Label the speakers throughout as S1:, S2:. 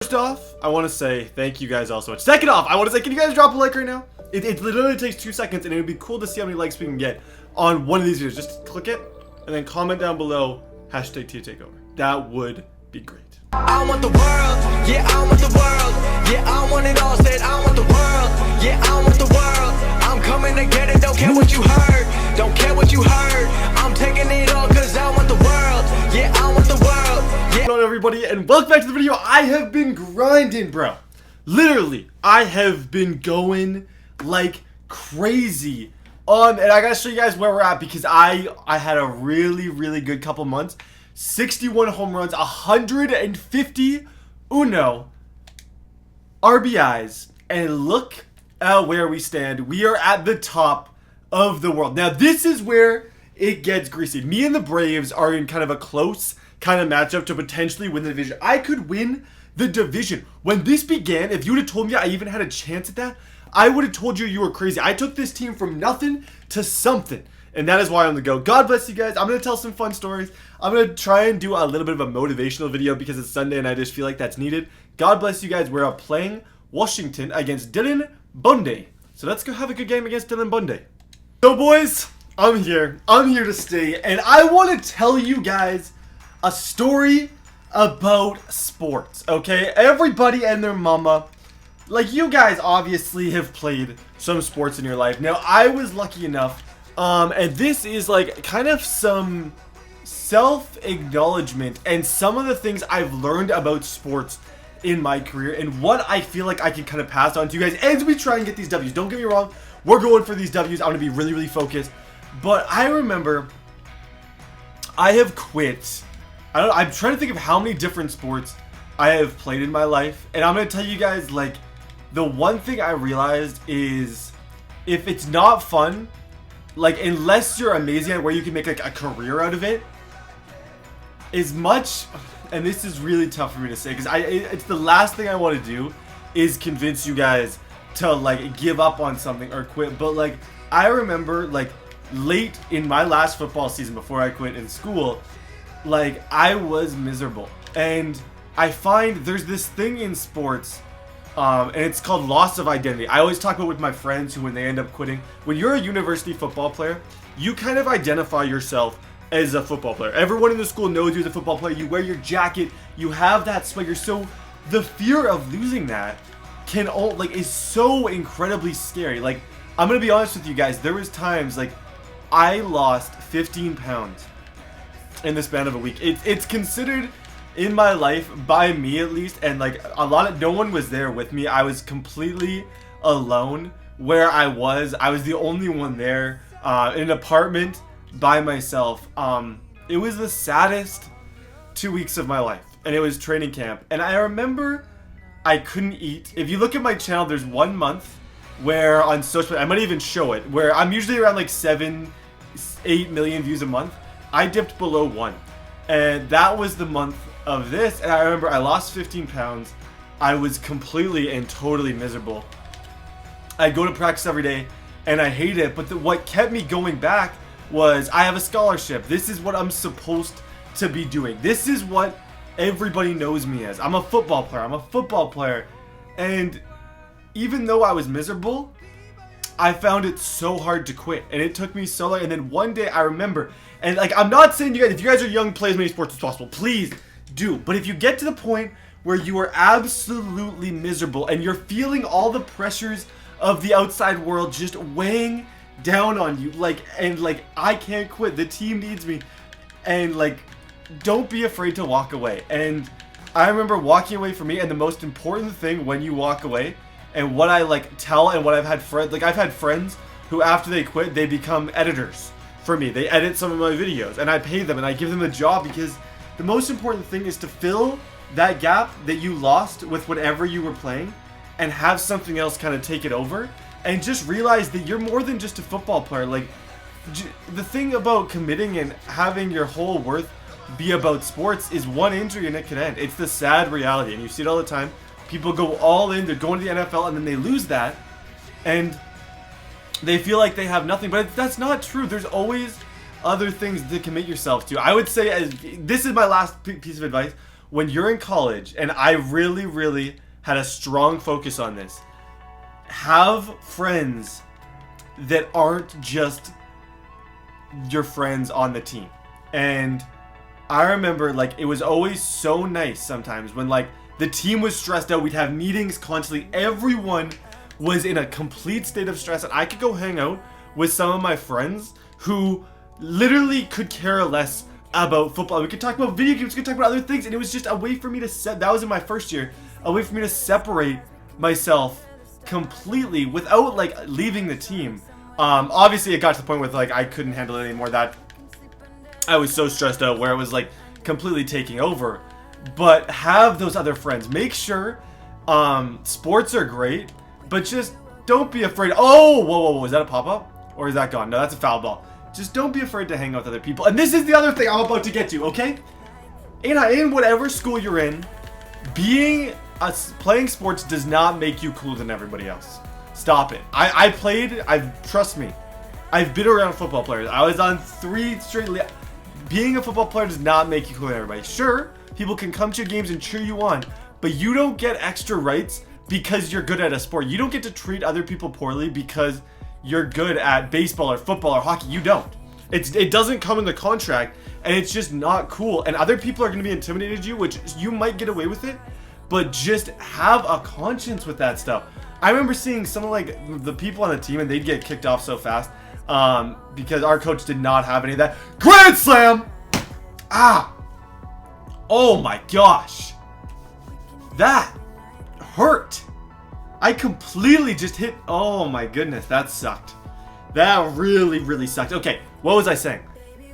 S1: First off, I want to say thank you guys all so much. Second off, I want to say, can you guys drop a like right now? It literally takes 2 seconds, and it would be cool to see how many likes we can get on one of these videos. Just click it, and then comment down below, hashtag TDBarrett. That would be great.
S2: I want the world, yeah, I want the world, yeah, I want it all, said I want the world, yeah, I want the world, I'm coming to get it, don't care what you heard, don't care what you heard, I'm taking it all cause I want the world, yeah, I want the world, yeah.
S1: Hello everybody, and welcome back to the video. I have been grinding, bro. Literally, I have been going like crazy and I gotta show you guys where we're at because I had a really good couple months. 61 home runs, 150 RBIs, and look at where we stand. We are at the top of the world. Now, this is where it gets greasy. Me and the Braves are in kind of a close kind of matchup to potentially win the division. I could win the division. When this began, if you would have told me I even had a chance at that, I would have told you were crazy. I took this team from nothing to something. And that is why I'm on the go. God bless you guys. I'm going to tell some fun stories. I'm going to try and do a little bit of a motivational video because it's Sunday and I just feel like that's needed. God bless you guys. We're playing Washington against Dylan Bundy. So let's go have a good game against Dylan Bundy. So boys, I'm here. I'm here to stay. And I want to tell you guys a story about sports. Okay? Everybody and their mama, like you guys obviously have played some sports in your life. Now, I was lucky enough and this is like kind of some self-acknowledgement and some of the things I've learned about sports in my career and what I feel like I can kind of pass on to you guys as we try and get these W's. Don't get me wrong, we're going for these W's. I'm going to be really focused. But I remember I have quit. I'm trying to think of how many different sports I have played in my life. And I'm going to tell you guys, like, the one thing I realized is if it's not fun, like, unless you're amazing at where you can make like a career out of it, as much, and this is really tough for me to say because it's the last thing I want to do is convince you guys to like give up on something or quit. But like, I remember like late in my last football season before I quit in school, like I was miserable. And I find there's this thing in sports and it's called loss of identity. I always talk about it with my friends who, when they end up quitting, when you're a university football player, you kind of identify yourself as a football player. Everyone in the school knows you as a football player. You wear your jacket. You have that swagger. So the fear of losing that is so incredibly scary. Like, I'm gonna be honest with you guys. There was times like I lost 15 pounds in the span of a week. It's considered in my life, by me at least, and like no one was there with me. I was completely alone where I was the only one there in an apartment by myself. It was the saddest 2 weeks of my life, and it was training camp. And I remember I couldn't eat. If you look at my channel, there's 1 month where on social, I might even show it, where I'm usually around like 7-8 million views a month. I dipped below 1, and that was the month of this. And I remember I lost 15 pounds. I was completely and totally miserable. I go to practice every day and I hate it, but what kept me going back was I have a scholarship. This is what I'm supposed to be doing. This is what everybody knows me as. I'm a football player. And even though I was miserable, I found it so hard to quit, and it took me so long. And then one day I remember, and like, I'm not saying you guys, if you guys are young, play as many sports as possible, please do. But if you get to the point where you are absolutely miserable and you're feeling all the pressures of the outside world just weighing down on you, and I can't quit, the team needs me, and like, don't be afraid to walk away. And I remember walking away from me, and the most important thing when you walk away, and what I like tell, and what I've had friends who after they quit, they become editors for me. They edit some of my videos and I pay them and I give them a job, because the most important thing is to fill that gap that you lost with whatever you were playing and have something else kind of take it over, and just realize that you're more than just a football player. Like, the thing about committing and having your whole worth be about sports is one injury and it can end. It's the sad reality, and you see it all the time. People go all in, they're going to the NFL, and then they lose that, and they feel like they have nothing. But that's not true. There's always other things to commit yourself to. I would say, this is my last piece of advice. when you're in college, and I really, really had a strong focus on this, have friends that aren't just your friends on the team. And I remember, like, it was always so nice sometimes when, like, the team was stressed out. We'd have meetings constantly. Everyone was in a complete state of stress, and I could go hang out with some of my friends who literally could care less about football. We could talk about video games, we could talk about other things, and it was just a way for me to that was in my first year, a way for me to separate myself completely without, like, leaving the team. Obviously it got to the point where, like, I couldn't handle it anymore. That I was so stressed out where it was, like, completely taking over. But have those other friends. Make sure sports are great, but just don't be afraid. Oh, whoa, is that a pop-up? Or is that gone? No, that's a foul ball. Just don't be afraid to hang out with other people. And this is the other thing I'm about to get to, okay? In whatever school you're in, playing sports does not make you cooler than everybody else. Stop it. Trust me, I've been around football players. I was on 3 straight. Being a football player does not make you cooler than everybody. Sure, people can come to your games and cheer you on, but you don't get extra rights because you're good at a sport. You don't get to treat other people poorly because you're good at baseball or football or hockey. You don't. It doesn't come in the contract, and it's just not cool. And other people are going to be intimidated you, which you might get away with it, but just have a conscience with that stuff. I remember seeing some of, like, the people on the team, and they'd get kicked off so fast because our coach did not have any of that. Grand slam! Ah! Oh my gosh. That hurt. I completely just hit. Oh my goodness, that sucked. That really, really sucked. Okay, what was I saying?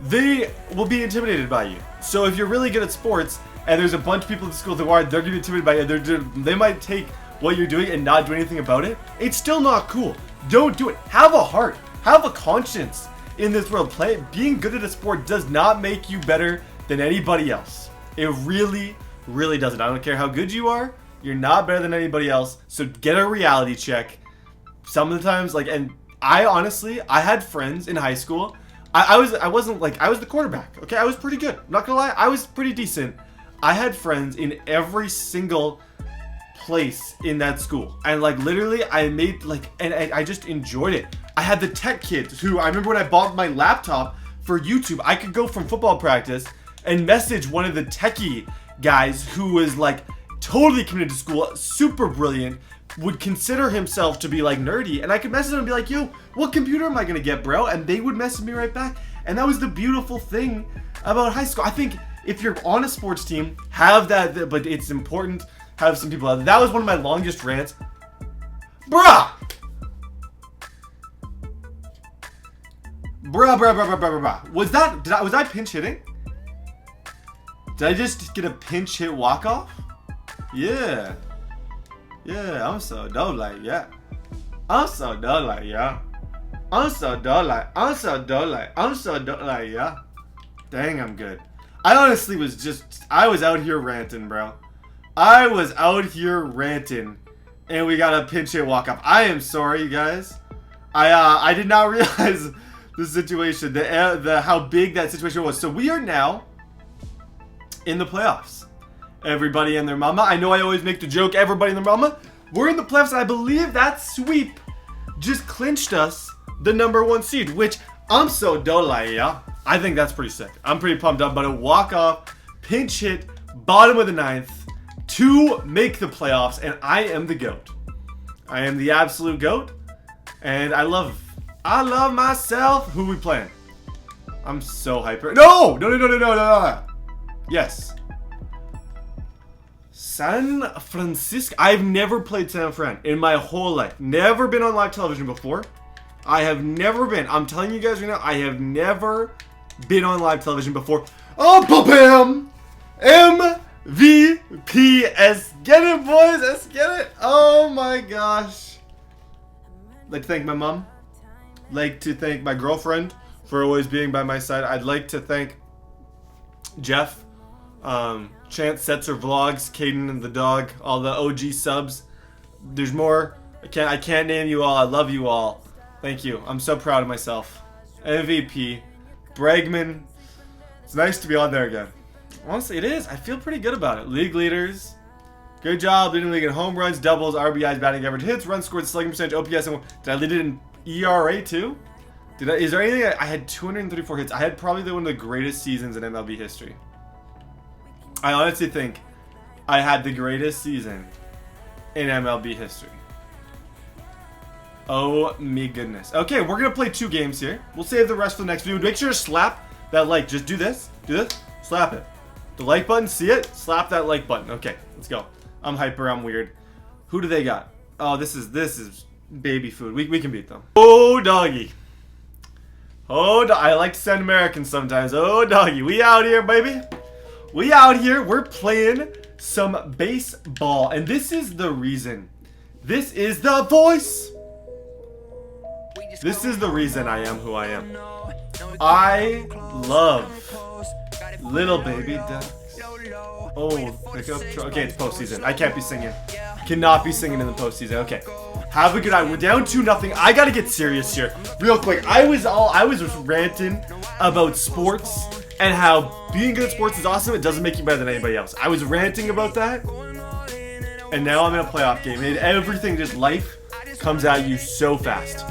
S1: They will be intimidated by you. So if you're really good at sports and there's a bunch of people at the school that are, they're going to be intimidated by you. They might take what you're doing and not do anything about it. It's still not cool. Don't do it. Have a heart. Have a conscience in this world. Being good at a sport does not make you better than anybody else. It really, really doesn't. I don't care how good you are. You're not better than anybody else. So get a reality check. Some of the times, like, and I honestly, I had friends in high school. I was the quarterback. Okay, I was pretty good. I'm not gonna lie, I was pretty decent. I had friends in every single place in that school, and, like, literally I made, like, and I just enjoyed it. I had the tech kids who, I remember when I bought my laptop for YouTube, I could go from football practice and message one of the techie guys who was, like, totally committed to school, super brilliant, would consider himself to be, like, nerdy, and I could message them and be like, yo, what computer am I gonna get, bro? And they would message me right back. And that was the beautiful thing about high school. I think if you're on a sports team, have that, but it's important, have some people out. That was one of my longest rants. Bruh! Bruh. Was I pinch hitting? Did I just get a pinch hit walk off? Yeah, I'm so dumb like, yeah. I'm so dumb like, yeah. Dang, I'm good. I honestly I was out here ranting, bro. I was out here ranting, and we got a pinch hit walk up. I am sorry, you guys. I did not realize the situation, how big that situation was. So we are now in the playoffs. Everybody and their mama. I know I always make the joke, everybody and their mama. We're in the playoffs, and I believe that sweep just clinched us the #1 seed, which I'm so dole, yeah. I think that's pretty sick. I'm pretty pumped up about it. Walk off, pinch hit, bottom of the 9th to make the playoffs, and I am the GOAT. I am the absolute GOAT, and I love myself. Who we playing? I'm so hyper. No. Yes. San Francisco. I've never played San Fran in my whole life. Never been on live television before. I have never been. I'm telling you guys right now, I have never been on live television before. Oh, bam! MVP. Let's get it, boys. Let's get it. Oh my gosh. Like to thank my mom. Like to thank my girlfriend for always being by my side. I'd like to thank Jeff, Chance Setzer Vlogs, Caden and the dog, all the OG subs. There's more. I can't name you all. I love you all. Thank you. I'm so proud of myself. MVP. Bregman. It's nice to be on there again. Honestly, it is. I feel pretty good about it. League leaders. Good job leading the league in home runs, doubles, RBIs, batting average, hits, runs scored, slugging percentage, OPS, and did I lead it in ERA too? Is there anything? I had 234 hits. I had probably one of the greatest seasons in MLB history. I honestly think I had the greatest season in MLB history. Oh my goodness. Okay, we're gonna play 2 games here. We'll save the rest for the next video. Make sure to slap that like. Just do this. Do this. Slap it. The like button. See it? Slap that like button. Okay, let's go. I'm hyper. I'm weird. Who do they got? Oh, this is baby food. We can beat them. Oh doggy. Oh, I like to send Americans sometimes. Oh doggy. We out here, baby. We out here. We're playing some baseball, and this is the reason. This is the voice. This is the reason I am who I am. I love little baby ducks. Oh, pick up. Okay, it's postseason. I can't be singing. Cannot be singing in the postseason. Okay. Have a good night. We're down 2-0. I gotta get serious here, real quick. I was ranting about sports and how being good at sports is awesome. It doesn't make you better than anybody else. I was ranting about that, and now I'm in a playoff game, and everything, just life comes at you so fast.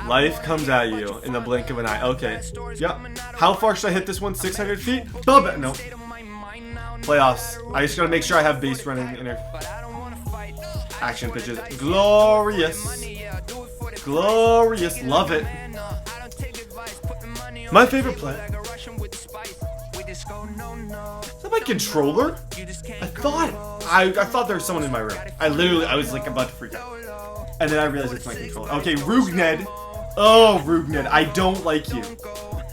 S1: Life comes at you in the blink of an eye. Okay. Yep. How far should I hit this one? 600 feet? Bubba. No. Playoffs. I just gotta make sure I have base running action pitches. Glorious. Glorious. Love it. My favorite play. Is that my controller? I thought there was someone in my room. I was like about to freak out. And then I realized it's my controller. Okay, Rugned. Oh, Rugned, I don't like you.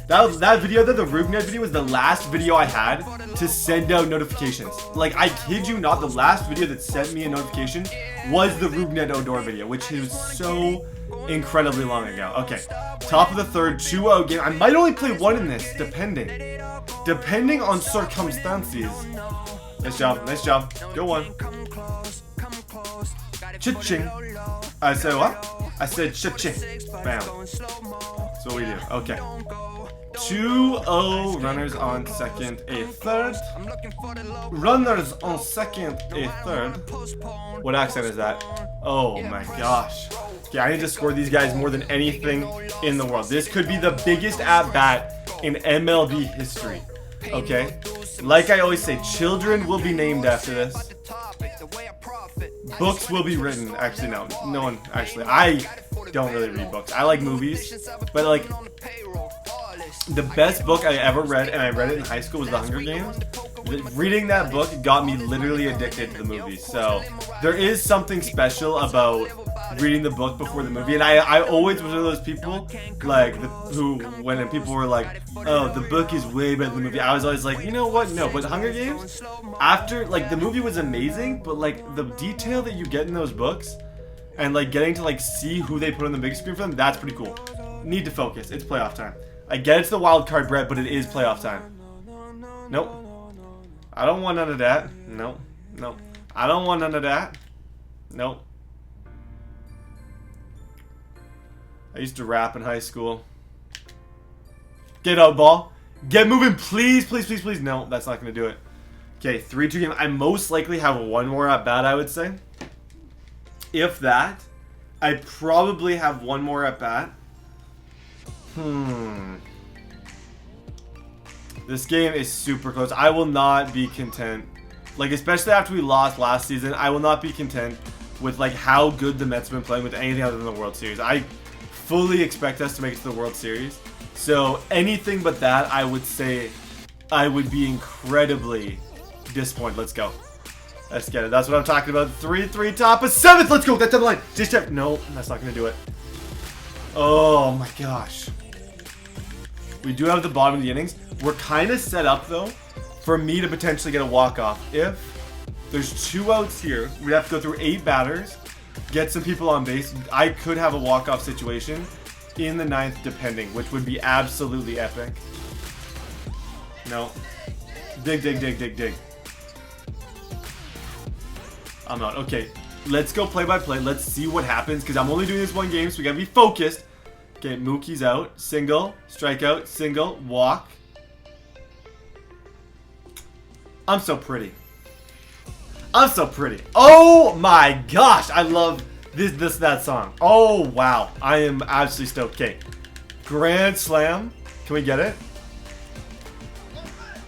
S1: That video, the Rugned video, was the last video I had to send out notifications. Like, I kid you not, the last video that sent me a notification was the Rugned Odor video, which was so incredibly long ago. Okay, top of the third, 2-0 game. I might only play one in this, depending on circumstances. Nice job. Go on. Cha-ching. I said what? I said cha-ching. Bam. That's what we do. Okay. 2-0. Runners on second, a third. Runners on second, a third. What accent is that? Oh my gosh. Okay, I need to score these guys more than anything in the world. This could be the biggest at-bat in MLB history. Okay? Like I always say, children will be named after this. Books will be written. Actually, no one. Actually, I don't really read books. I like movies, but like the best book I ever read, and I read it in high school, was The Hunger Games. Reading that book got me literally addicted to the movies. So there is something special about reading the book before the movie, and I always was one of those people like who when people were like, oh, the book is way better than the movie, I was always like, you know what, no. But Hunger Games, after, like, the movie was amazing, but like the detail that you get in those books and like getting to like see who they put on the big screen for them, that's pretty cool. Need to focus. It's playoff time. I get it's the wild card, Brett, but it is playoff time. Nope. I don't want none of that. Nope. I don't want none of that. Nope. I used to rap in high school. Get out, ball. Get moving, please. No, that's not going to do it. Okay, 3-2 game. I most likely have one more at bat, I would say. If that. I probably have one more at bat. This game is super close. I will not be content. Like, especially after we lost last season, I will not be content with like how good the Mets have been playing with anything other than the World Series. I fully expect us to make it to the World Series. So anything but that, I would say I would be incredibly disappointed. Let's go. Let's get it. That's what I'm talking about. 3-3 top of 7th. Let's go. That's the line. Just check. No, that's not going to do it. Oh my gosh. We do have the bottom of the innings. We're kind of set up, though, for me to potentially get a walk-off. If there's 2 outs here, we'd have to go through 8 batters, get some people on base. I could have a walk-off situation in the 9th, depending, which would be absolutely epic. No. Dig. I'm out. Okay, let's go play-by-play. Let's see what happens, because I'm only doing this one game, so we got to be focused. Okay, Mookie's out. Single. Strikeout. Single. Walk. I'm so pretty. I'm so pretty. Oh my gosh. I love that song. Oh wow. I am absolutely stoked. Okay. Grand Slam. Can we get it?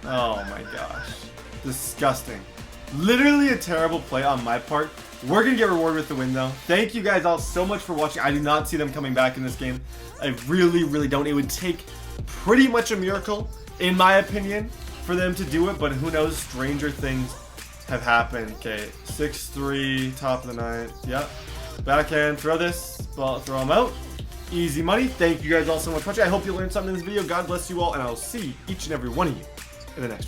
S1: Oh my gosh. Disgusting. Literally a terrible play on my part. We're going to get rewarded with the win though. Thank you guys all so much for watching. I do not see them coming back in this game. I really don't. It would take pretty much a miracle, in my opinion, for them to do it. But who knows? Stranger things have happened. Okay. 6-3, top of the ninth. Yep. Backhand. Throw this. Ball, throw them out. Easy money. Thank you guys all so much for watching. I hope you learned something in this video. God bless you all. And I'll see each and every one of you in the next one.